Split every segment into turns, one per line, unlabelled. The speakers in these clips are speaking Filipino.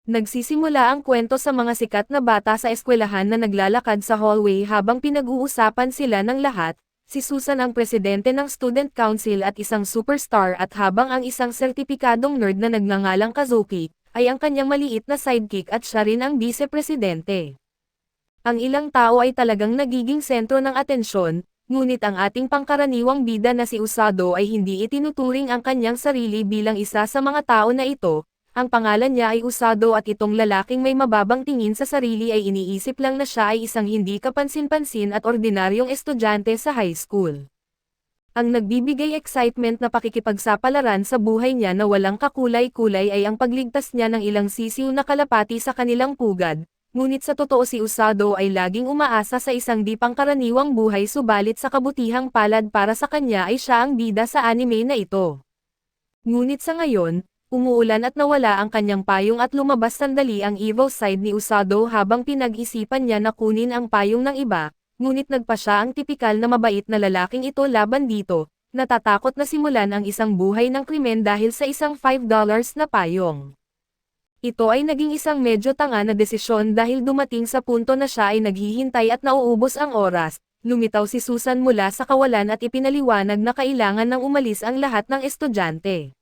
Nagsisimula ang kwento sa mga sikat na bata sa eskwelahan na naglalakad sa hallway habang pinag-uusapan sila ng lahat. Si Susan ang presidente ng Student Council at isang superstar at habang ang isang sertipikadong nerd na nagngangalang Kazuki, ay ang kanyang maliit na sidekick at siya rin ang vice-presidente. Ang ilang tao ay talagang nagiging sentro ng atensyon, ngunit ang ating pangkaraniwang bida na si Usado ay hindi itinuturing ang kanyang sarili bilang isa sa mga tao na ito. Ang pangalan niya ay Usado at itong lalaking may mababang tingin sa sarili ay iniisip lang na siya ay isang hindi kapansin-pansin at ordinaryong estudyante sa high school. Ang nagbibigay excitement na pakikipagsapalaran sa buhay niya na walang kakulay-kulay ay ang pagligtas niya ng ilang sisiw na kalapati sa kanilang pugad, ngunit sa totoo si Usado ay laging umaasa sa isang di pangkaraniwang buhay subalit sa kabutihang palad para sa kanya ay siya ang bida sa anime na ito. Ngunit sa ngayon, umuulan at nawala ang kanyang payong at lumabas sandali ang evil side ni Usado habang pinag-isipan niya na kunin ang payong ng iba, ngunit nagpa siya ang tipikal na mabait na lalaking ito laban dito, natatakot na simulan ang isang buhay ng krimen dahil sa isang $5 na payong. Ito ay naging isang medyo tanga na desisyon dahil dumating sa punto na siya ay naghihintay at nauubos ang oras. Lumitaw si Susan mula sa kawalan at ipinaliwanag na kailangan nang umalis ang lahat ng estudyante.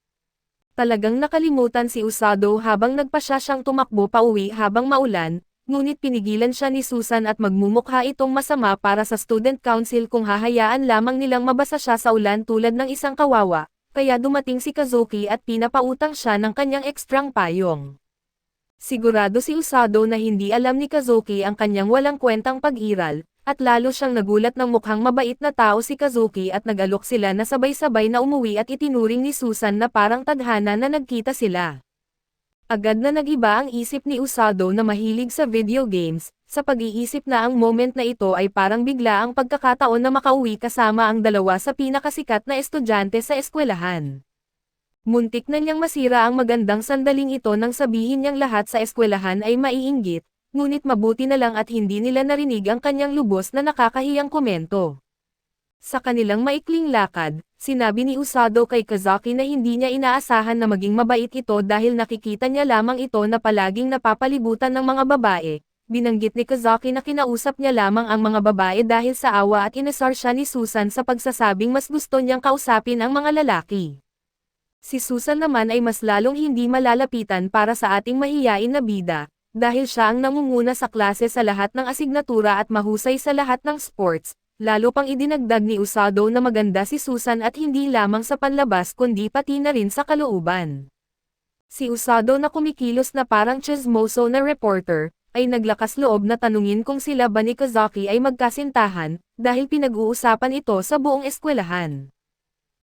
Talagang nakalimutan si Usado habang nagpasya siyang tumakbo pauwi habang maulan, ngunit pinigilan siya ni Susan at magmumukha itong masama para sa student council kung hahayaan lamang nilang mabasa siya sa ulan tulad ng isang kawawa, kaya dumating si Kazuki at pinapautang siya ng kanyang ekstrang payong. Sigurado si Usado na hindi alam ni Kazuki ang kanyang walang kwentang pag-iral, at lalo siyang nagulat ng mukhang mabait na tao si Kazuki at nag-alok sila na sabay-sabay na umuwi at itinuring ni Susan na parang tadhana na nagkita sila. Agad na nag-iba ang isip ni Usado na mahilig sa video games, sa pag-iisip na ang moment na ito ay parang bigla ang pagkakataon na makauwi kasama ang dalawa sa pinakasikat na estudyante sa eskwelahan. Muntik na niyang masira ang magandang sandaling ito nang sabihin niyang lahat sa eskwelahan ay maiinggit, ngunit mabuti na lang at hindi nila narinig ang kanyang lubos na nakakahiyang komento. Sa kanilang maikling lakad, sinabi ni Usado kay Kazuki na hindi niya inaasahan na maging mabait ito dahil nakikita niya lamang ito na palaging napapalibutan ng mga babae. Binanggit ni Kazuki na kinausap niya lamang ang mga babae dahil sa awa at inasar siya ni Susan sa pagsasabing mas gusto niyang kausapin ang mga lalaki. Si Susan naman ay mas lalong hindi malalapitan para sa ating mahiyain na bida, dahil siya ang nangunguna sa klase sa lahat ng asignatura at mahusay sa lahat ng sports, lalo pang idinagdag ni Usado na maganda si Susan at hindi lamang sa panlabas kundi pati na rin sa kalooban. Si Usado na kumikilos na parang chismoso na reporter, ay naglakas loob na tanungin kung sila ba ni Kazuki ay magkasintahan, dahil pinag-uusapan ito sa buong eskwelahan.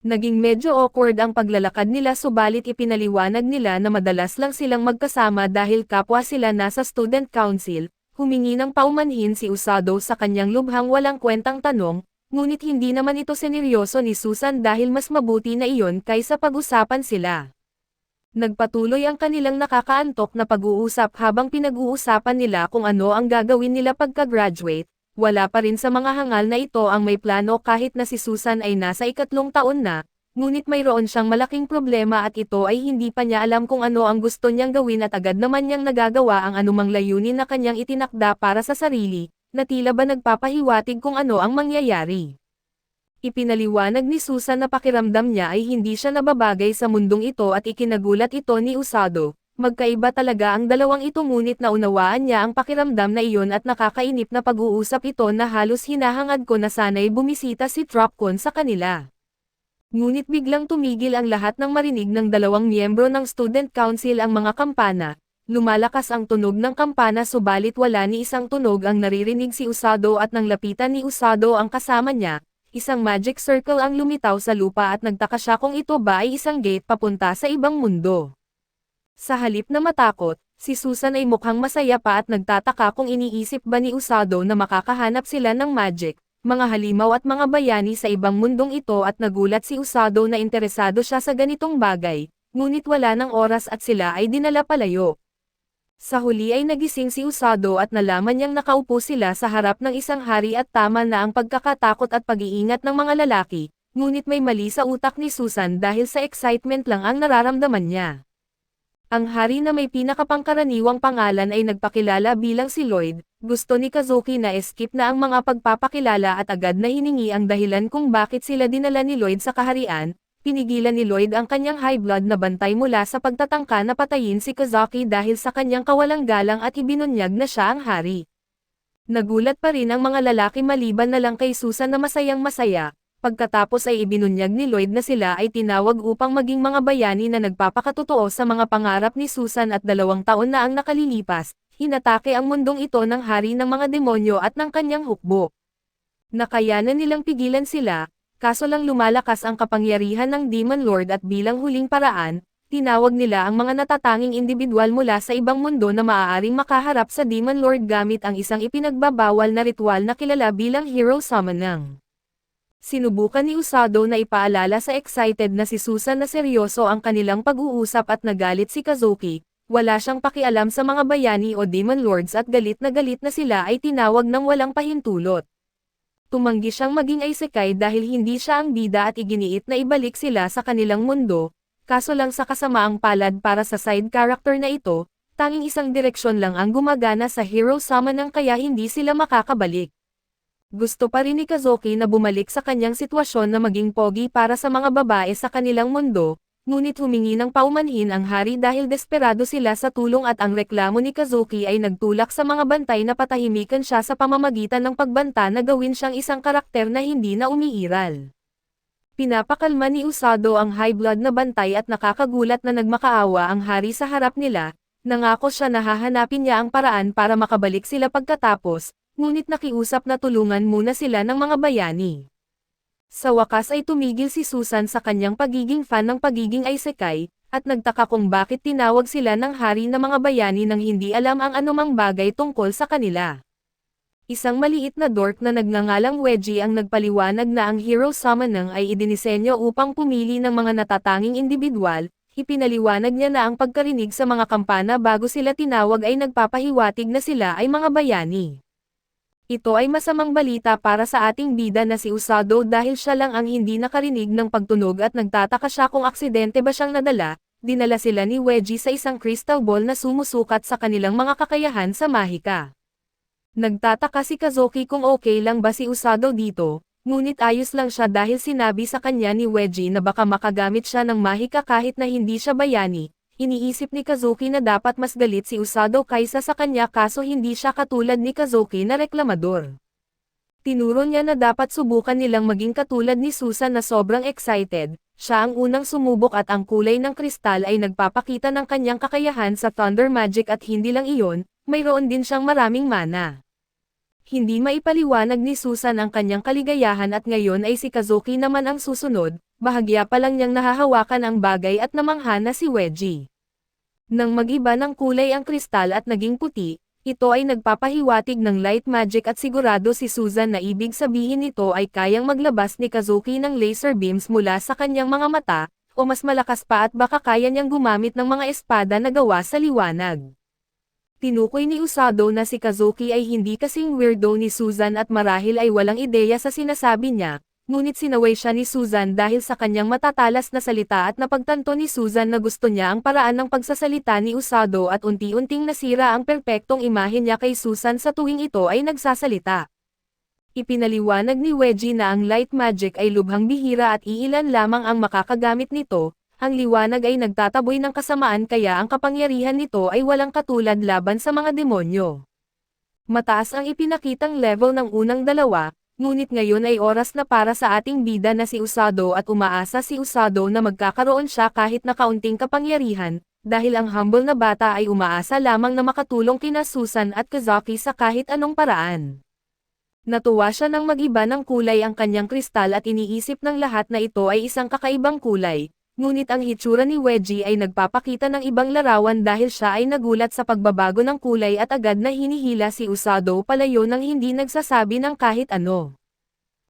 Naging medyo awkward ang paglalakad nila subalit ipinaliwanag nila na madalas lang silang magkasama dahil kapwa sila nasa student council. Humingi ng paumanhin si Usado sa kanyang lubhang walang kwentang tanong, ngunit hindi naman ito seneryoso ni Susan dahil mas mabuti na iyon kaysa pag-usapan sila. Nagpatuloy ang kanilang nakakaantok na pag-uusap habang pinag-uusapan nila kung ano ang gagawin nila pagka-graduate. Wala pa rin sa mga hangal na ito ang may plano kahit na si Susan ay nasa 3 taon na, ngunit mayroon siyang malaking problema at ito ay hindi pa niya alam kung ano ang gusto niyang gawin at agad naman niyang nagagawa ang anumang layunin na kanyang itinakda para sa sarili, na tila ba nagpapahiwatig kung ano ang mangyayari. Ipinaliwanag ni Susan na pakiramdam niya ay hindi siya nababagay sa mundong ito at ikinagulat ito ni Usado. Magkaiba talaga ang dalawang ito ngunit naunawaan niya ang pakiramdam na iyon at nakakainip na pag-uusap ito na halos hinahangad ko na sana'y bumisita si Tropcon sa kanila. Ngunit biglang tumigil ang lahat ng marinig ng dalawang miyembro ng student council ang mga kampana. Lumalakas ang tunog ng kampana subalit wala ni isang tunog ang naririnig si Usado at nang lapitan ni Usado ang kasama niya, isang magic circle ang lumitaw sa lupa at nagtaka siya kung ito ba ay isang gate papunta sa ibang mundo. Sa halip na matakot, si Susan ay mukhang masaya pa at nagtataka kung iniisip ba ni Usado na makakahanap sila ng magic, mga halimaw at mga bayani sa ibang mundong ito at nagulat si Usado na interesado siya sa ganitong bagay, ngunit wala ng oras at sila ay dinala palayo. Sa huli ay nagising si Usado at nalaman niyang nakaupo sila sa harap ng isang hari at tama na ang pagkakatakot at pag-iingat ng mga lalaki, ngunit may mali sa utak ni Susan dahil sa excitement lang ang nararamdaman niya. Ang hari na may pinakapangkaraniwang pangalan ay nagpakilala bilang si Lloyd. Gusto ni Kazuki na skip na ang mga pagpapakilala at agad na hiningi ang dahilan kung bakit sila dinala ni Lloyd sa kaharian. Pinigilan ni Lloyd ang kanyang high blood na bantay mula sa pagtatangka na patayin si Kazuki dahil sa kanyang kawalang galang at ibinunyag na siya ang hari. Nagulat pa rin ang mga lalaki maliban na lang kay Susan na masayang masaya. Pagkatapos ay ibinunyag ni Lloyd na sila ay tinawag upang maging mga bayani na nagpapakatotoo sa mga pangarap ni Susan at 2 taon na ang nakalilipas, hinatake ang mundong ito ng hari ng mga demonyo at ng kanyang hukbo. Nakayanan nilang pigilan sila, kaso lang lumalakas ang kapangyarihan ng Demon Lord at bilang huling paraan, tinawag nila ang mga natatanging individual mula sa ibang mundo na maaaring makaharap sa Demon Lord gamit ang isang ipinagbabawal na ritual na kilala bilang Hero Summoning. Sinubukan ni Usado na ipaalala sa excited na si Susan na seryoso ang kanilang pag-uusap at nagalit si Kazuki. Wala siyang pakialam sa mga bayani o Demon Lords at galit na sila ay tinawag ng walang pahintulot. Tumanggi siyang maging isekai dahil hindi siya ang bida at iginiit na ibalik sila sa kanilang mundo, kaso lang sa kasamaang palad para sa side character na ito, tanging isang direksyon lang ang gumagana sa Hero Summoning kaya hindi sila makakabalik. Gusto pa rin ni Kazuki na bumalik sa kanyang sitwasyon na maging pogi para sa mga babae sa kanilang mundo, ngunit humingi ng paumanhin ang hari dahil desperado sila sa tulong at ang reklamo ni Kazuki ay nagtulak sa mga bantay na patahimikan siya sa pamamagitan ng pagbanta na gawin siyang isang karakter na hindi na umiiral. Pinapakalma ni Usado ang high blood na bantay at nakakagulat na nagmakaawa ang hari sa harap nila, nangako siya na hahanapin niya ang paraan para makabalik sila pagkatapos, ngunit nakiusap na tulungan muna sila ng mga bayani. Sa wakas ay tumigil si Susan sa kanyang pagiging fan ng pagiging isekai, at nagtaka kung bakit tinawag sila ng hari na mga bayani nang hindi alam ang anumang bagay tungkol sa kanila. Isang maliit na dork na nagngangalang Wedgie ang nagpaliwanag na ang Hero Summoning ay idinisenyo upang pumili ng mga natatanging individual. Ipinaliwanag niya na ang pagkarinig sa mga kampana bago sila tinawag ay nagpapahiwatig na sila ay mga bayani. Ito ay masamang balita para sa ating bida na si Usado dahil siya lang ang hindi nakarinig ng pagtunog at nagtataka siya kung aksidente ba siyang nadala. Dinala sila ni Wedgie sa isang crystal ball na sumusukat sa kanilang mga kakayahan sa mahika. Nagtataka si Kazuki kung okay lang ba si Usado dito, ngunit ayos lang siya dahil sinabi sa kanya ni Wedgie na baka makagamit siya ng mahika kahit na hindi siya bayani. Iniisip ni Kazuki na dapat mas galit si Usado kaysa sa kanya kaso hindi siya katulad ni Kazuki na reklamador. Tinuro niya na dapat subukan nilang maging katulad ni Susan na sobrang excited, siya ang unang sumubok at ang kulay ng kristal ay nagpapakita ng kanyang kakayahan sa Thunder Magic at hindi lang iyon, mayroon din siyang maraming mana. Hindi maipaliwanag ni Susan ang kanyang kaligayahan at ngayon ay si Kazuki naman ang susunod. Bahagya pa lang niyang nahahawakan ang bagay at namangha na si Wedgie. Nang mag-iba ng kulay ang kristal at naging puti, ito ay nagpapahiwatig ng light magic at sigurado si Susan na ibig sabihin nito ay kayang maglabas ni Kazuki ng laser beams mula sa kanyang mga mata, o mas malakas pa at baka kaya niyang gumamit ng mga espada na gawa sa liwanag. Tinukoy ni Usado na si Kazuki ay hindi kasing weirdo ni Susan at marahil ay walang ideya sa sinasabi niya. Ngunit sinaway siya ni Susan dahil sa kanyang matatalas na salita at napagtanto ni Susan na gusto niya ang paraan ng pagsasalita ni Usado at unti-unting nasira ang perpektong imahe niya kay Susan sa tuwing ito ay nagsasalita. Ipinaliwanag ni Wedgie na ang light magic ay lubhang bihira at iilan lamang ang makakagamit nito, ang liwanag ay nagtataboy ng kasamaan kaya ang kapangyarihan nito ay walang katulad laban sa mga demonyo. Mataas ang ipinakitang level ng unang dalawa, ngunit ngayon ay oras na para sa ating bida na si Usado at umaasa si Usado na magkakaroon siya kahit na kaunting kapangyarihan, dahil ang humble na bata ay umaasa lamang na makatulong kina Susan at Kazuki sa kahit anong paraan. Natuwa siya nang mag-iba ng kulay ang kanyang kristal at iniisip ng lahat na ito ay isang kakaibang kulay, ngunit ang hitsura ni Wedgie ay nagpapakita ng ibang larawan dahil siya ay nagulat sa pagbabago ng kulay at agad na hinihila si Usado palayo nang hindi nagsasabi ng kahit ano.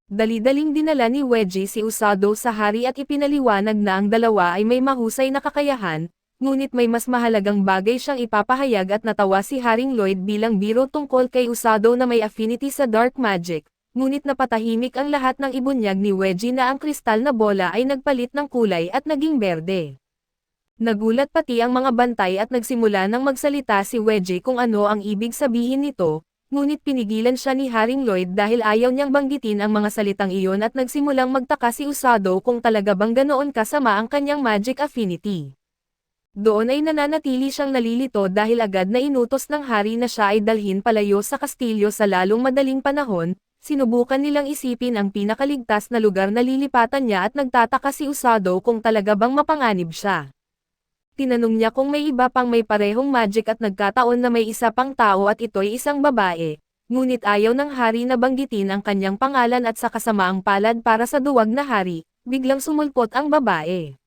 Dali-daling dinala ni Wedgie si Usado sa hari at ipinaliwanag na ang dalawa ay may mahusay na kakayahan, ngunit may mas mahalagang bagay siyang ipapahayag at natawa si Haring Lloyd bilang biro tungkol kay Usado na may affinity sa dark magic. Ngunit napatahimik ang lahat ng ibunyag ni Wedgie na ang kristal na bola ay nagpalit ng kulay at naging berde. Nagulat pati ang mga bantay at nagsimula ng magsalita si Wedgie kung ano ang ibig sabihin nito, ngunit pinigilan siya ni Haring Lloyd dahil ayaw niyang banggitin ang mga salitang iyon at nagsimulang magtaka si Usado kung talaga bang ganoon kasama ang kanyang magic affinity. Doon ay nananatili siyang nalilito dahil agad na inutos ng hari na siya ay dalhin palayo sa kastilyo sa lalong madaling panahon. Sinubukan nilang isipin ang pinakaligtas na lugar na lilipatan niya at nagtataka si Usado kung talaga bang mapanganib siya. Tinanong niya kung may iba pang may parehong magic at nagkataon na may isa pang tao at ito'y isang babae, ngunit ayaw ng hari na banggitin ang kanyang pangalan at sa kasamaang palad para sa duwag na hari, biglang sumulpot ang babae.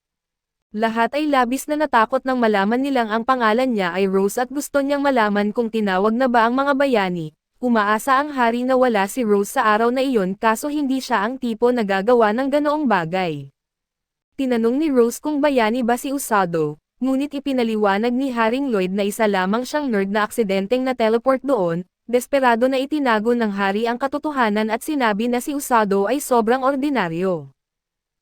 Lahat ay labis na natakot nang malaman nilang ang pangalan niya ay Rose at gusto niyang malaman kung tinawag na ba ang mga bayani. Umaasa ang hari na wala si Rose sa araw na iyon kaso hindi siya ang tipo na gagawa ng ganoong bagay. Tinanong ni Rose kung bayani ba si Usado, ngunit ipinaliwanag ni Haring Lloyd na isa lamang siyang nerd na aksidenteng na-teleport doon. Desperado na itinago ng hari ang katotohanan at sinabi na si Usado ay sobrang ordinaryo.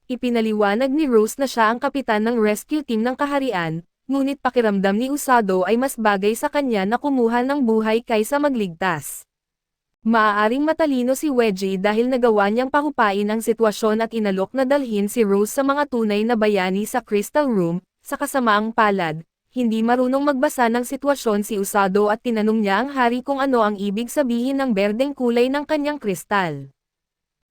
Ipinaliwanag ni Rose na siya ang kapitan ng rescue team ng kaharian, ngunit pakiramdam ni Usado ay mas bagay sa kanya na kumuha ng buhay kaysa magligtas. Maaaring matalino si Wedgie dahil nagawa niyang pahupain ang sitwasyon at inalok na dalhin si Rose sa mga tunay na bayani sa Crystal Room. Sa kasamaang palad, hindi marunong magbasa ng sitwasyon si Usado at tinanong niya ang hari kung ano ang ibig sabihin ng berdeng kulay ng kanyang kristal.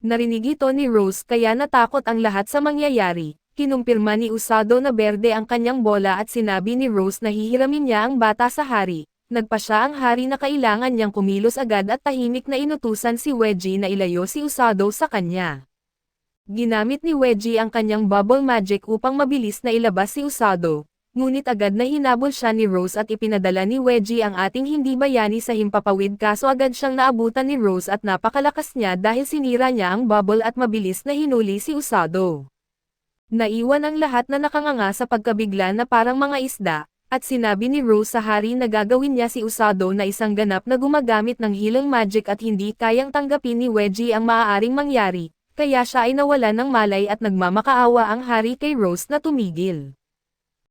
Narinig ito ni Rose kaya natakot ang lahat sa mangyayari. Kinumpirma ni Usado na berde ang kanyang bola at sinabi ni Rose na hihiramin niya ang bata sa hari. Nagpa siya ang hari na kailangan niyang kumilos agad at tahimik na inutusan si Wedgie na ilayo si Usado sa kanya. Ginamit ni Wedgie ang kanyang bubble magic upang mabilis na ilabas si Usado, ngunit agad na hinabol siya ni Rose at ipinadala ni Wedgie ang ating hindi bayani sa himpapawid kaso agad siyang naabutan ni Rose at napakalakas niya dahil sinira niya ang bubble at mabilis na hinuli si Usado. Naiwan ang lahat na nakanganga sa pagkabigla na parang mga isda, at sinabi ni Rose sa hari na gagawin niya si Usado na isang ganap na gumagamit ng healing magic at hindi kayang tanggapin ni Wedgie ang maaaring mangyari, kaya siya ay nawalan ng malay at nagmamakaawa ang hari kay Rose na tumigil.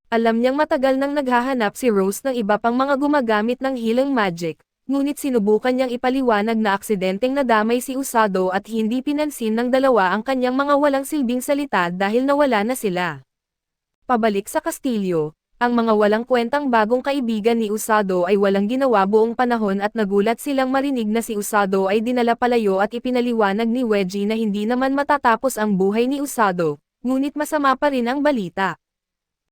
Alam niyang matagal nang naghahanap si Rose ng iba pang mga gumagamit ng healing magic, ngunit sinubukan niyang ipaliwanag na aksidenteng nadamay si Usado at hindi pinansin ng dalawa ang kanyang mga walang silbing salita dahil nawala na sila. Pabalik sa kastilyo, ang mga walang kwentang bagong kaibigan ni Usado ay walang ginawa buong panahon at nagulat silang marinig na si Usado ay dinala palayo at ipinaliwanag ni Wedgie na hindi naman matatapos ang buhay ni Usado, ngunit masama pa rin ang balita.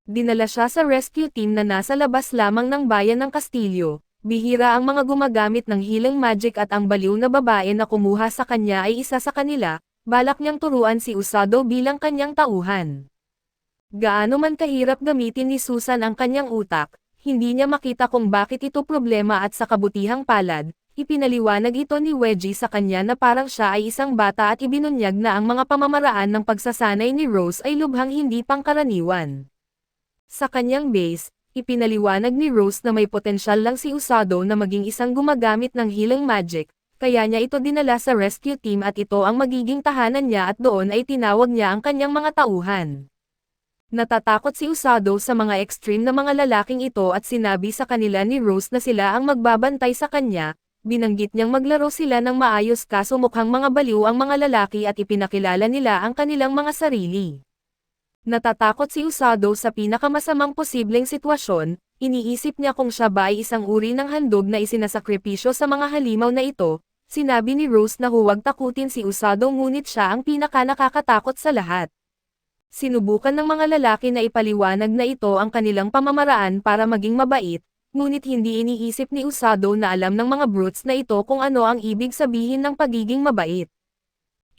Dinala siya sa rescue team na nasa labas lamang ng bayan ng kastilyo. Bihira ang mga gumagamit ng healing magic at ang baliw na babae na kumuha sa kanya ay isa sa kanila, balak niyang turuan si Usado bilang kanyang tauhan. Gaano man kahirap gamitin ni Susan ang kanyang utak, hindi niya makita kung bakit ito problema at sa kabutihang palad, ipinaliwanag ito ni Wedgie sa kanya na parang siya ay isang bata at ibinunyag na ang mga pamamaraan ng pagsasanay ni Rose ay lubhang hindi pangkaraniwan. Sa kanyang base, ipinaliwanag ni Rose na may potensyal lang si Usado na maging isang gumagamit ng healing magic, kaya niya ito dinala sa rescue team at ito ang magiging tahanan niya at doon ay tinawag niya ang kanyang mga tauhan. Natatakot si Usado sa mga extreme na mga lalaking ito at sinabi sa kanila ni Rose na sila ang magbabantay sa kanya, binanggit niyang maglaro sila ng maayos kaso mukhang mga baliw ang mga lalaki at ipinakilala nila ang kanilang mga sarili. Natatakot si Usado sa pinakamasamang posibleng sitwasyon, iniisip niya kung siya ba ay isang uri ng handog na isinasakripisyo sa mga halimaw na ito. Sinabi ni Rose na huwag takutin si Usado ngunit siya ang pinaka-nakakatakot sa lahat. Sinubukan ng mga lalaki na ipaliwanag na ito ang kanilang pamamaraan para maging mabait, ngunit hindi iniisip ni Usado na alam ng mga brutes na ito kung ano ang ibig sabihin ng pagiging mabait.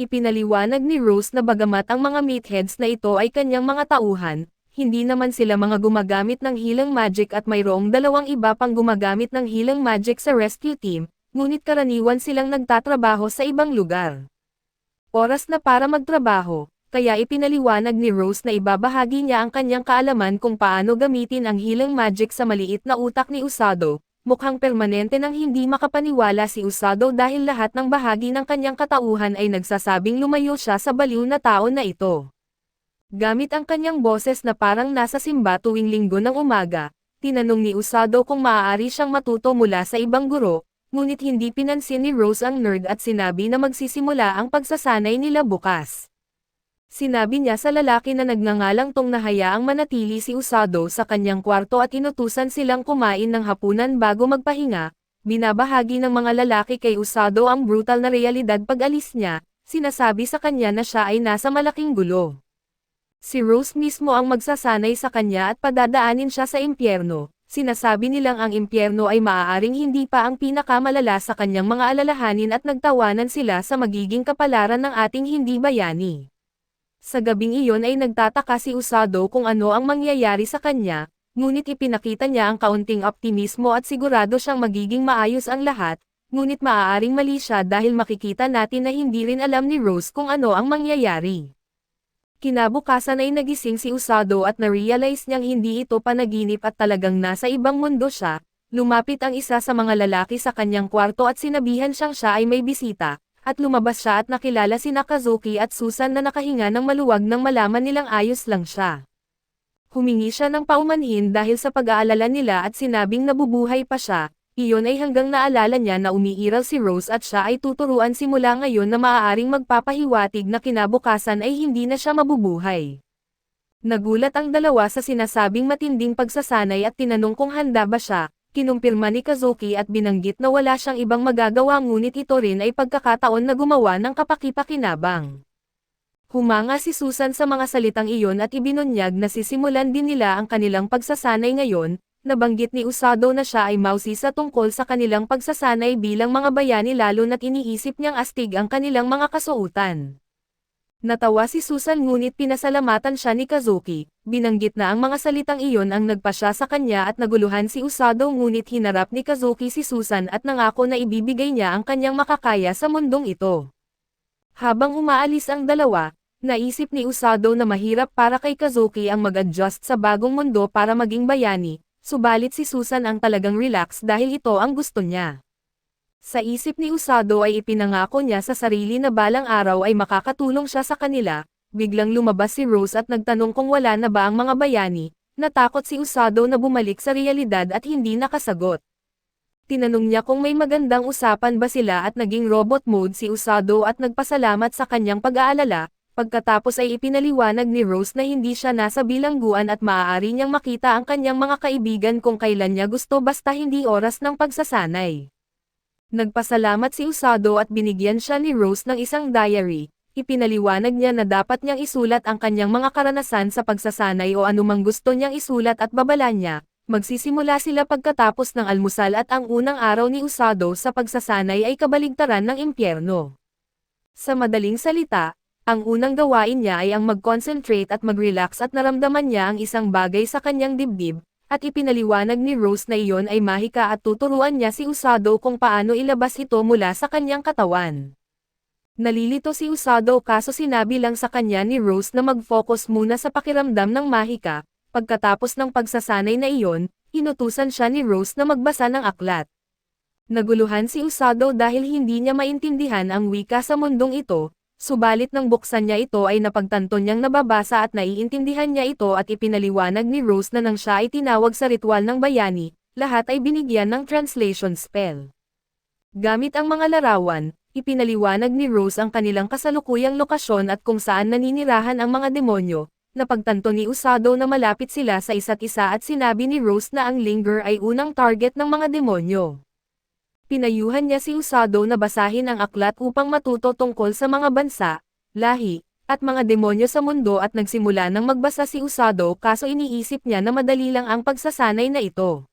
Ipinaliwanag ni Rose na bagamat ang mga meatheads na ito ay kanyang mga tauhan, hindi naman sila mga gumagamit ng healing magic at mayroong dalawang iba pang gumagamit ng healing magic sa rescue team, ngunit karaniwan silang nagtatrabaho sa ibang lugar. Oras na para magtrabaho, kaya ipinaliwanag ni Rose na ibabahagi niya ang kanyang kaalaman kung paano gamitin ang healing magic sa maliit na utak ni Usado. Mukhang permanente nang hindi makapaniwala si Usado dahil lahat ng bahagi ng kanyang katauhan ay nagsasabing lumayo siya sa baliw na tao na ito. Gamit ang kanyang boses na parang nasa simba tuwing linggo ng umaga, tinanong ni Usado kung maaari siyang matuto mula sa ibang guro, ngunit hindi pinansin ni Rose ang nerd at sinabi na magsisimula ang pagsasanay nila bukas. Sinabi niya sa lalaki na nagngangalang Tong na hayaang manatili si Usado sa kanyang kwarto at inutusan silang kumain ng hapunan bago magpahinga. Binabahagi ng mga lalaki kay Usado ang brutal na realidad pag-alis niya, sinasabi sa kanya na siya ay nasa malaking gulo. Si Rose mismo ang magsasanay sa kanya at padadaanin siya sa impyerno. Sinasabi nilang ang impyerno ay maaaring hindi pa ang pinakamalala sa kanyang mga alalahanin at nagtawanan sila sa magiging kapalaran ng ating hindi bayani. Sa gabing iyon ay nagtataka si Usado kung ano ang mangyayari sa kanya, ngunit ipinakita niya ang kaunting optimismo at sigurado siyang magiging maayos ang lahat, ngunit maaaring mali siya dahil makikita natin na hindi rin alam ni Rose kung ano ang mangyayari. Kinabukasan ay nagising si Usado at na-realize niyang hindi ito panaginip at talagang nasa ibang mundo siya. Lumapit ang isa sa mga lalaki sa kanyang kwarto at sinabihan siyang siya ay may bisita, at lumabas siya at nakilala sina Kazuki at Susan na nakahinga ng maluwag nang malaman nilang ayos lang siya. Humingi siya ng paumanhin dahil sa pag-aalala nila at sinabing nabubuhay pa siya. Iyon ay hanggang naalala niya na umiiral si Rose at siya ay tuturuan simula ngayon na maaaring magpapahiwatig na kinabukasan ay hindi na siya mabubuhay. Nagulat ang dalawa sa sinasabing matinding pagsasanay at tinanong kung handa ba siya. Kinumpirma ni Kazuki at binanggit na wala siyang ibang magagawa ngunit ito rin ay pagkakataon na gumawa ng kapaki-pakinabang. Humanga si Susan sa mga salitang iyon at ibinunyag na sisimulan din nila ang kanilang pagsasanay ngayon. Nabanggit ni Usado na siya ay mausisa tungkol sa kanilang pagsasanay bilang mga bayani lalo na't iniisip niyang astig ang kanilang mga kasuotan. Natawa si Susan ngunit pinasalamatan siya ni Kazuki. Binanggit na ang mga salitang iyon ang nagpasya sa kanya at naguluhan si Usado ngunit hinarap ni Kazuki si Susan at nangako na ibibigay niya ang kanyang makakaya sa mundong ito. Habang umaalis ang dalawa, naisip ni Usado na mahirap para kay Kazuki ang mag-adjust sa bagong mundo para maging bayani, subalit si Susan ang talagang relax dahil ito ang gusto niya. Sa isip ni Usado ay ipinangako niya sa sarili na balang araw ay makakatulong siya sa kanila. Biglang lumabas si Rose at nagtanong kung wala na ba ang mga bayani. Natakot si Usado na bumalik sa realidad at hindi nakasagot. Tinanong niya kung may magandang usapan ba sila at naging robot mode si Usado at nagpasalamat sa kanyang pag-aalala. Pagkatapos ay ipinaliwanag ni Rose na hindi siya nasa bilangguan at maaari niyang makita ang kanyang mga kaibigan kung kailan niya gusto basta hindi oras ng pagsasanay. Nagpasalamat si Usado at binigyan siya ni Rose ng isang diary. Ipinaliwanag niya na dapat niyang isulat ang kanyang mga karanasan sa pagsasanay o anumang gusto niyang isulat at babala niya. Magsisimula sila pagkatapos ng almusal at ang unang araw ni Usado sa pagsasanay ay kabaligtaran ng impyerno. Sa madaling salita, ang unang gawain niya ay ang mag-concentrate at mag-relax at naramdaman niya ang isang bagay sa kanyang dibdib. At ipinaliwanag ni Rose na iyon ay mahika at tuturuan niya si Usado kung paano ilabas ito mula sa kanyang katawan. Nalilito si Usado kaso sinabi lang sa kanya ni Rose na mag-focus muna sa pakiramdam ng mahika. Pagkatapos ng pagsasanay na iyon, inutusan siya ni Rose na magbasa ng aklat. Naguluhan si Usado dahil hindi niya maintindihan ang wika sa mundong ito. Subalit nang buksan niya ito ay napagtanto niyang nababasa at naiintindihan niya ito at ipinaliwanag ni Rose na nang siya ay tinawag sa ritual ng bayani, lahat ay binigyan ng translation spell. Gamit ang mga larawan, ipinaliwanag ni Rose ang kanilang kasalukuyang lokasyon at kung saan naninirahan ang mga demonyo. Napagtanto ni Usado na malapit sila sa isa't isa at sinabi ni Rose na ang Linger ay unang target ng mga demonyo. Pinayuhan niya si Usado na basahin ang aklat upang matuto tungkol sa mga bansa, lahi, at mga demonyo sa mundo at nagsimula ng magbasa si Usado kaso iniisip niya na madali lang ang pagsasanay na ito.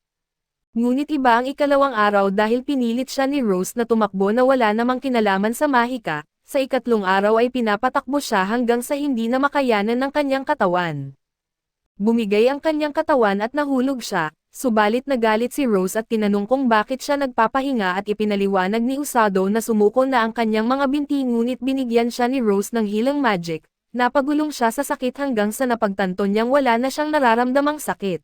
Ngunit iba ang ikalawang araw dahil pinilit siya ni Rose na tumakbo na wala namang kinalaman sa mahika, sa ikatlong araw ay pinapatakbo siya hanggang sa hindi na makayanan ng kanyang katawan. Bumigay ang kanyang katawan at nahulog siya. Subalit nagalit si Rose at tinanong kung bakit siya nagpapahinga at ipinaliwanag ni Usado na sumuko na ang kanyang mga binti ngunit binigyan siya ni Rose ng healing magic. Napagulong siya sa sakit hanggang sa napagtanto niyang wala na siyang nararamdamang sakit.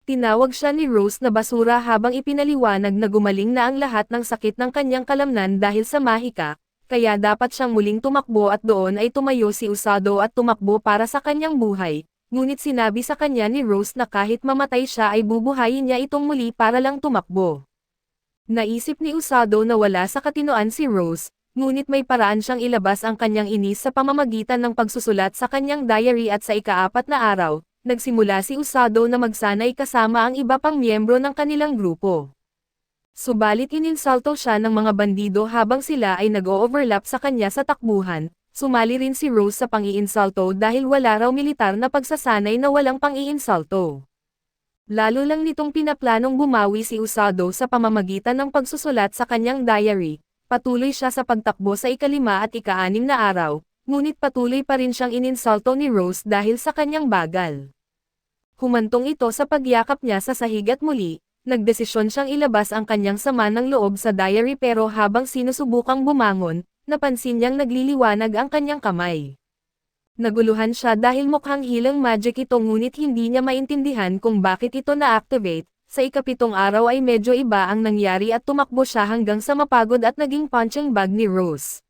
Tinawag siya ni Rose na basura habang ipinaliwanag na gumaling na ang lahat ng sakit ng kanyang kalamnan dahil sa mahika. kaya dapat siyang muling tumakbo at doon ay tumayo si Usado at tumakbo para sa kanyang buhay, ngunit sinabi sa kanya ni Rose na kahit mamatay siya ay bubuhayin niya itong muli para lang tumakbo. Naisip ni Usado na wala sa katinoan si Rose, ngunit may paraan siyang ilabas ang kanyang inis sa pamamagitan ng pagsusulat sa kanyang diary at sa ika-4 na araw, nagsimula si Usado na magsanay kasama ang iba pang miyembro ng kanilang grupo. Subalit ininsulto siya ng mga bandido habang sila ay nag-o-overlap sa kanya sa takbuhan, sumali rin si Rose sa pang-iinsulto dahil wala raw militar na pagsasanay na walang pang-iinsulto. Lalo lang nitong pinaplanong bumawi si Usado sa pamamagitan ng pagsusulat sa kanyang diary, patuloy siya sa pagtakbo sa ika-5 at ika-6 na araw, ngunit patuloy pa rin siyang ininsulto ni Rose dahil sa kanyang bagal. Humantong ito sa pagyakap niya sa sahig at muli, nagdesisyon siyang ilabas ang kanyang sama ng loob sa diary pero habang sinusubukang bumangon, napansin niyang nagliliwanag ang kanyang kamay. Naguluhan siya dahil mukhang healing magic ito ngunit hindi niya maintindihan kung bakit ito na-activate. Sa ika-7 araw ay medyo iba ang nangyari at tumakbo siya hanggang sa mapagod at naging punching bag ni Rose.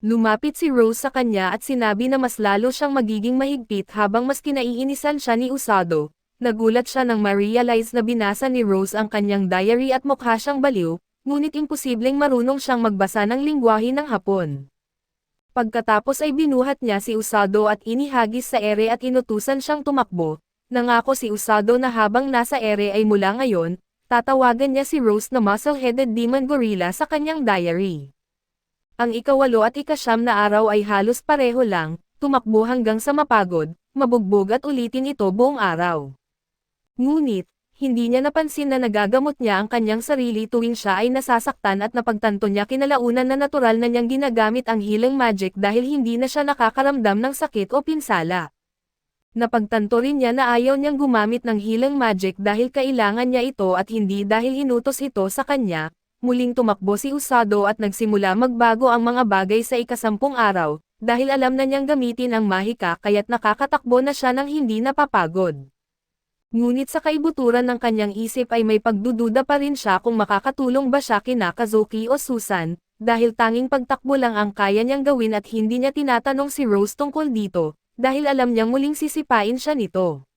Lumapit si Rose sa kanya at sinabi na mas lalo siyang magiging mahigpit habang mas kinaiinisan siya ni Usado. Nagulat siya nang ma-realize na binasa ni Rose ang kanyang diary at mukha siyang baliw, ngunit imposibleng marunong siyang magbasa ng lingwahe ng Hapon. Pagkatapos ay binuhat niya si Usado at inihagis sa ere at inutusan siyang tumakbo. Nangako si Usado na habang nasa ere ay mula ngayon, tatawagan niya si Rose na muscle-headed demon gorilla sa kanyang diary. Ang ika-8 at ika-9 na araw ay halos pareho lang, tumakbo hanggang sa mapagod, mabugbog at ulitin ito buong araw. Ngunit, hindi niya napansin na nagagamot niya ang kanyang sarili tuwing siya ay nasasaktan at napagtanto niya kinalaunan na natural na niyang ginagamit ang healing magic dahil hindi na siya nakakaramdam ng sakit o pinsala. Napagtanto rin niya na ayaw niyang gumamit ng healing magic dahil kailangan niya ito at hindi dahil inutos ito sa kanya. Muling tumakbo si Usado at nagsimula magbago ang mga bagay sa ika-10 araw, dahil alam na niyang gamitin ang mahika kaya't nakakatakbo na siya ng hindi napapagod. Ngunit sa kaibuturan ng kanyang isip ay may pagdududa pa rin siya kung makakatulong ba siya kina Kazuki o Susan, dahil tanging pagtakbo lang ang kaya niyang gawin at hindi niya tinatanong si Rose tungkol dito, dahil alam niyang muling sisipain siya nito.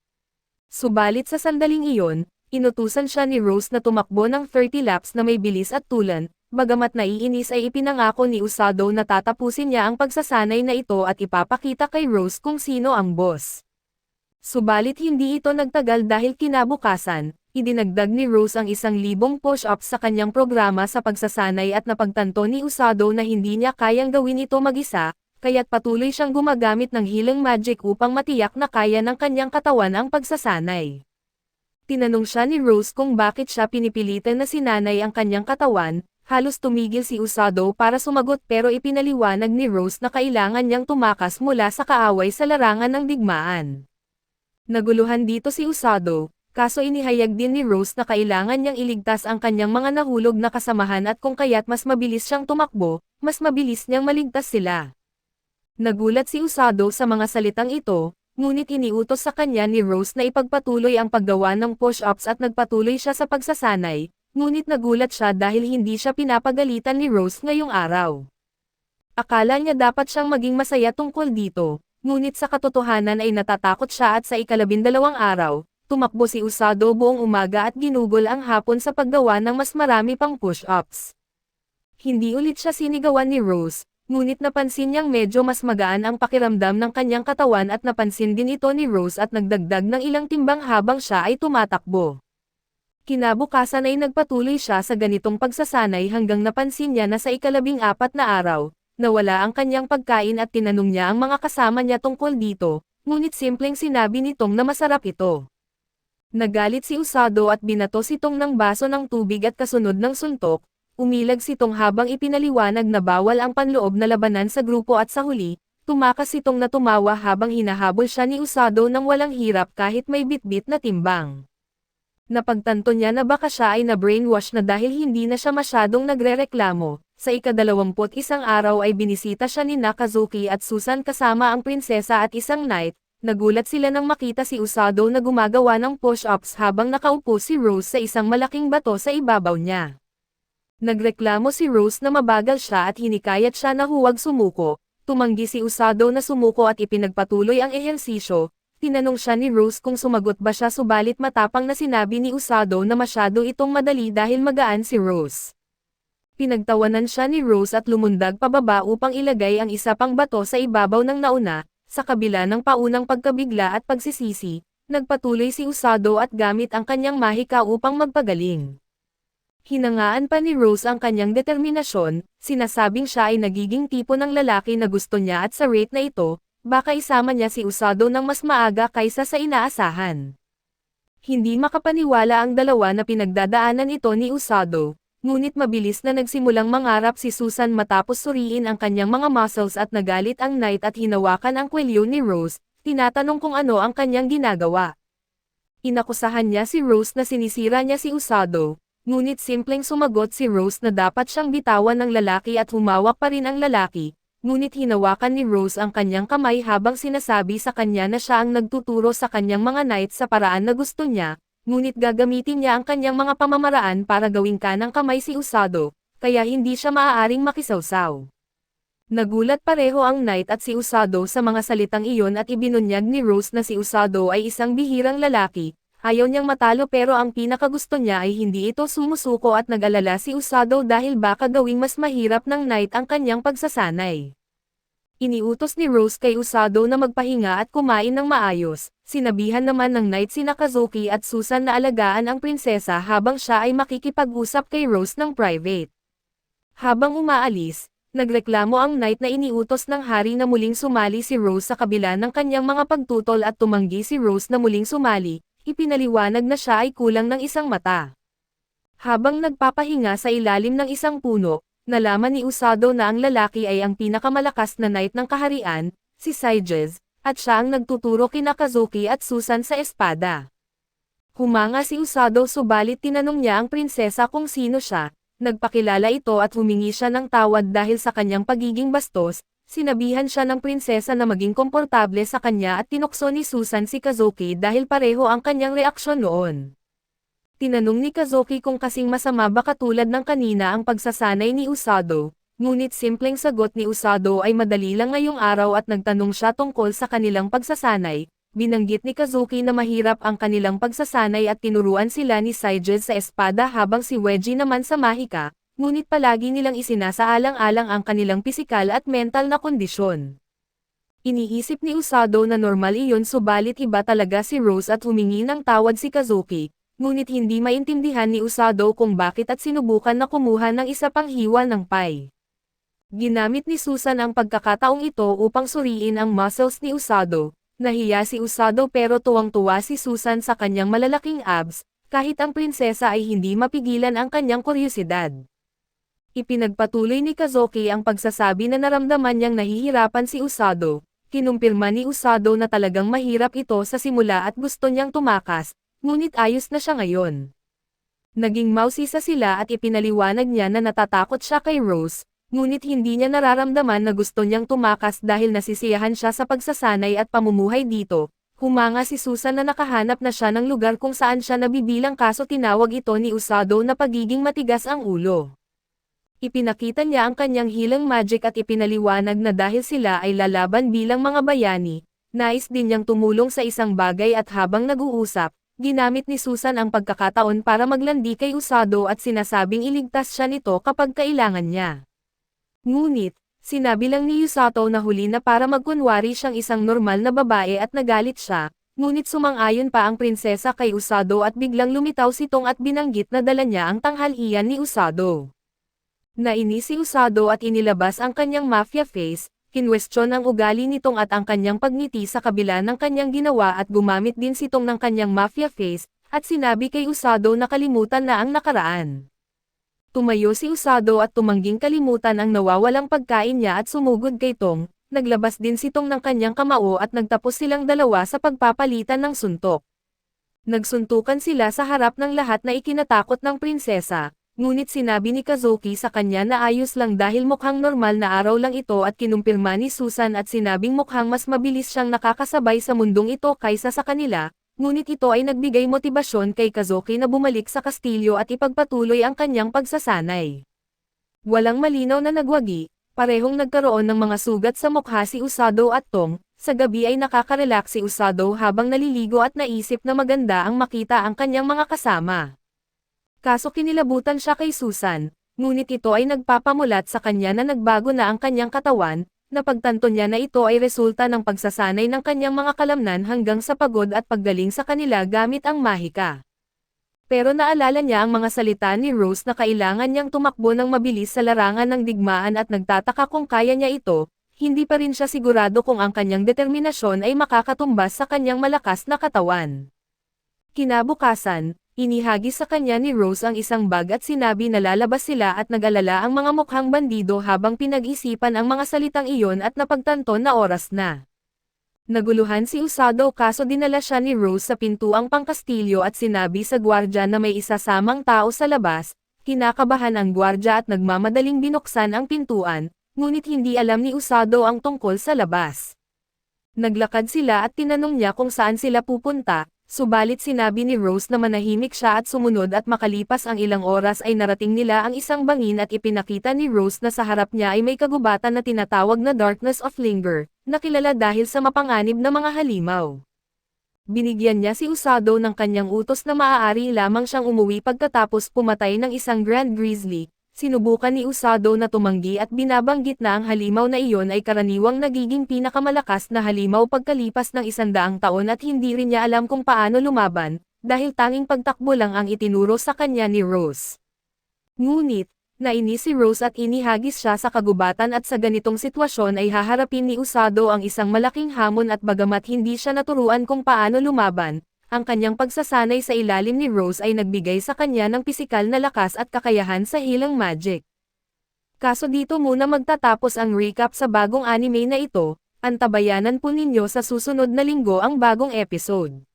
Subalit sa sandaling iyon, inutusan siya ni Rose na tumakbo ng 30 laps na may bilis at tulan, bagamat naiinis ay ipinangako ni Usado na tatapusin niya ang pagsasanay na ito at ipapakita kay Rose kung sino ang boss. Subalit hindi ito nagtagal dahil kinabukasan, idinagdag ni Rose ang 1,000 push-ups sa kanyang programa sa pagsasanay at napagtanto ni Usado na hindi niya kayang gawin ito mag-isa, kaya't patuloy siyang gumagamit ng healing magic upang matiyak na kaya ng kanyang katawan ang pagsasanay. Tinanong siya ni Rose kung bakit siya pinipilitan na sinanay ang kanyang katawan, halos tumigil si Usado para sumagot pero ipinaliwanag ni Rose na kailangan niyang tumakas mula sa kaaway sa larangan ng digmaan. Naguluhan dito si Usado, kaso inihayag din ni Rose na kailangan niyang iligtas ang kanyang mga nahulog na kasamahan at kung kaya't mas mabilis siyang tumakbo, mas mabilis niyang maligtas sila. Nagulat si Usado sa mga salitang ito, ngunit iniutos sa kanya ni Rose na ipagpatuloy ang paggawa ng push-ups at nagpatuloy siya sa pagsasanay, ngunit nagulat siya dahil hindi siya pinapagalitan ni Rose ngayong araw. Akala niya dapat siyang maging masaya tungkol dito. Ngunit sa katotohanan ay natatakot siya at sa ika-12 araw, tumakbo si Usado buong umaga at ginugol ang hapon sa paggawa ng mas marami pang push-ups. Hindi ulit siya sinigawan ni Rose, ngunit napansin niyang medyo mas magaan ang pakiramdam ng kanyang katawan at napansin din ito ni Rose at nagdagdag ng ilang timbang habang siya ay tumatakbo. Kinabukasan ay nagpatuloy siya sa ganitong pagsasanay hanggang napansin niya na sa ika-14 na araw, nawala ang kanyang pagkain at tinanong niya ang mga kasama niya tungkol dito, ngunit simpleng sinabi nitong na masarap ito. Nagalit si Usado at binato si Tong ng baso ng tubig at kasunod ng suntok, umilag si Tong habang ipinaliwanag na bawal ang panloob na labanan sa grupo at sa huli, tumakas si Tong na tumawa habang hinahabol siya ni Usado ng walang hirap kahit may bitbit na timbang. Napagtanto niya na baka siya ay na-brainwash na dahil hindi na siya masyadong nagrereklamo. Sa ika-21 araw ay binisita siya ni Kazuki at Susan kasama ang prinsesa at isang knight. Nagulat sila nang makita si Usado na gumagawa ng push-ups habang nakaupo si Rose sa isang malaking bato sa ibabaw niya. Nagreklamo si Rose na mabagal siya at hinikayat siya na huwag sumuko. Tumanggi si Usado na sumuko at ipinagpatuloy ang ehersisyo. Tinanong siya ni Rose kung sumagot ba siya, subalit matapang na sinabi ni Usado na masyado itong madali dahil magaan si Rose. Pinagtawanan siya ni Rose at lumundag pababa upang ilagay ang isa pang bato sa ibabaw ng nauna. Sa kabila ng paunang pagkabigla at pagsisisi, nagpatuloy si Usado at gamit ang kanyang mahika upang magpagaling. Hinangaan pa ni Rose ang kanyang determinasyon, sinasabing siya ay nagiging tipo ng lalaki na gusto niya at sa rate na ito, baka isama niya si Usado ng mas maaga kaysa sa inaasahan. Hindi makapaniwala ang dalawa na pinagdadaanan ito ni Usado, ngunit mabilis na nagsimulang mangarap si Susan matapos suriin ang kanyang mga muscles at nagalit ang Knight at hinawakan ang kwelyo ni Rose, tinatanong kung ano ang kanyang ginagawa. Inakusahan niya si Rose na sinisira niya si Usado. Ngunit simpleng sumagot si Rose na dapat siyang bitawan ng lalaki at humawak pa rin ang lalaki, ngunit hinawakan ni Rose ang kanyang kamay habang sinasabi sa kanya na siya ang nagtuturo sa kanyang mga knights sa paraan na gusto niya, ngunit gagamitin niya ang kanyang mga pamamaraan para gawing kanang kamay si Usado, kaya hindi siya maaaring makisawsaw. Nagulat pareho ang Knight at si Usado sa mga salitang iyon at ibinunyag ni Rose na si Usado ay isang bihirang lalaki. Ayaw niyang matalo pero ang pinakagusto niya ay hindi ito sumusuko at nag-alala si Usado dahil baka gawing mas mahirap ng Knight ang kanyang pagsasanay. Iniutos ni Rose kay Usado na magpahinga at kumain ng maayos. Sinabihan naman ng Knight sina Kazuki at Susan na alagaan ang prinsesa habang siya ay makikipag-usap kay Rose ng private. Habang umaalis, nagreklamo ang Knight na iniutos ng hari na muling sumali si Rose sa kabila ng kanyang mga pagtutol at tumanggi si Rose na muling sumali. Ipinaliwanag na siya ay kulang ng isang mata. Habang nagpapahinga sa ilalim ng isang puno, nalaman ni Usado na ang lalaki ay ang pinakamalakas na knight ng kaharian, si Sages, at siya ang nagtuturo kina Kazuki at Susan sa espada. Humanga si Usado subalit tinanong niya ang prinsesa kung sino siya, nagpakilala ito at humingi siya ng tawad dahil sa kanyang pagiging bastos. Sinabihan siya ng prinsesa na maging komportable sa kanya at tinukso ni Susan si Kazuki dahil pareho ang kanyang reaksyon noon. Tinanong ni Kazuki kung kasing masama ba katulad ng kanina ang pagsasanay ni Usado, ngunit simpleng sagot ni Usado ay madali lang ngayong araw at nagtanong siya tungkol sa kanilang pagsasanay. Binanggit ni Kazuki na mahirap ang kanilang pagsasanay at tinuruan sila ni Sages sa espada habang si Weji naman sa mahika. Ngunit palagi nilang isinasaalang-alang ang kanilang pisikal at mental na kondisyon. Iniisip ni Usado na normal iyon subalit iba talaga si Rose at humingi ng tawad si Kazuki, ngunit hindi maintindihan ni Usado kung bakit at sinubukan na kumuha ng isa pang hiwa ng pie. Ginamit ni Susan ang pagkakataong ito upang suriin ang muscles ni Usado. Nahiya si Usado pero tuwang-tuwa si Susan sa kanyang malalaking abs, kahit ang prinsesa ay hindi mapigilan ang kanyang kuryosidad. Ipinagpatuloy ni Kazuki ang pagsasabi na naramdaman niyang nahihirapan si Usado. Kinumpirma ni Usado na talagang mahirap ito sa simula at gusto niyang tumakas, ngunit ayos na siya ngayon. Naging mausisa sila at ipinaliwanag niya na natatakot siya kay Rose, ngunit hindi niya nararamdaman na gusto niyang tumakas dahil nasisiyahan siya sa pagsasanay at pamumuhay dito. Humanga si Susan na nakahanap na siya ng lugar kung saan siya nabibilang kaso tinawag ito ni Usado na pagiging matigas ang ulo. Ipinakita niya ang kanyang hilang magic at ipinaliwanag na dahil sila ay lalaban bilang mga bayani, nais din niyang tumulong sa isang bagay at habang nag-uusap, ginamit ni Susan ang pagkakataon para maglandi kay Usado at sinasabing iligtas siya nito kapag kailangan niya. Ngunit, sinabi lang ni Usato na huli na para magkunwari siyang isang normal na babae at nagalit siya, ngunit sumang-ayon pa ang prinsesa kay Usado at biglang lumitaw sitong at binanggit na dala niya ang tanghalian ni Usado. Nainis si Usado at inilabas ang kanyang mafia face, kinwestiyon ang ugali nitong at ang kanyang pagngiti sa kabila ng kanyang ginawa at gumamit din sitong ng kanyang mafia face, at sinabi kay Usado na kalimutan na ang nakaraan. Tumayo si Usado at tumangging kalimutan ang nawawalang pagkain niya at sumugod kay Tong, naglabas din si Tong ng kanyang kamao at nagtapos silang dalawa sa pagpapalitan ng suntok. Nagsuntukan sila sa harap ng lahat na ikinatakot ng prinsesa. Ngunit sinabi ni Kazuki sa kanya na ayos lang dahil mukhang normal na araw lang ito at kinumpirma ni Susan at sinabing mukhang mas mabilis siyang nakakasabay sa mundong ito kaysa sa kanila, ngunit ito ay nagbigay motibasyon kay Kazuki na bumalik sa kastilyo at ipagpatuloy ang kanyang pagsasanay. Walang malinaw na nagwagi, parehong nagkaroon ng mga sugat sa mukha si Usado at Tong. Sa gabi ay nakaka-relax si Usado habang naliligo at naisip na maganda ang makita ang kanyang mga kasama. Kaso kinilabutan siya kay Susan, ngunit ito ay nagpapamulat sa kanya na nagbago na ang kanyang katawan, napagtanto niya na ito ay resulta ng pagsasanay ng kanyang mga kalamnan hanggang sa pagod at paggaling sa kanila gamit ang mahika. Pero naalala niya ang mga salita ni Rose na kailangan niyang tumakbo ng mabilis sa larangan ng digmaan at nagtataka kung kaya niya ito. Hindi pa rin siya sigurado kung ang kanyang determinasyon ay makakatumbas sa kanyang malakas na katawan. Kinabukasan, inihagis sa kanya ni Rose ang isang bag at sinabi na lalabas sila at nag-alala ang mga mukhang bandido habang pinag-isipan ang mga salitang iyon at napagtanto na oras na. Naguluhan si Usado kaso dinala siya ni Rose sa pintuang pangkastilyo at sinabi sa gwardya na may isasamang tao sa labas. Kinakabahan ang gwardya at nagmamadaling binuksan ang pintuan. Ngunit hindi alam ni Usado ang tungkol sa labas. Naglakad sila at tinanong niya kung saan sila pupunta, subalit sinabi ni Rose na manahimik siya at sumunod at makalipas ang ilang oras ay narating nila ang isang bangin at ipinakita ni Rose na sa harap niya ay may kagubatan na tinatawag na Darkness of Linger, na kilala dahil sa mapanganib na mga halimaw. Binigyan niya si Usado ng kanyang utos na maaari lamang siyang umuwi pagkatapos pumatay ng isang Grand Grizzly. Sinubukan ni Usado na tumanggi at binabanggit na ang halimaw na iyon ay karaniwang nagiging pinakamalakas na halimaw pagkalipas ng 100 taon at hindi rin niya alam kung paano lumaban, dahil tanging pagtakbo lang ang itinuro sa kanya ni Rose. Ngunit, nainis si Rose at inihagis siya sa kagubatan at sa ganitong sitwasyon ay haharapin ni Usado ang isang malaking hamon at bagamat hindi siya naturuan kung paano lumaban, ang kanyang pagsasanay sa ilalim ni Rose ay nagbigay sa kanya ng pisikal na lakas at kakayahan sa healing magic. Kaso dito muna magtatapos ang recap sa bagong anime na ito, antabayanan po ninyo sa susunod na linggo ang bagong episode.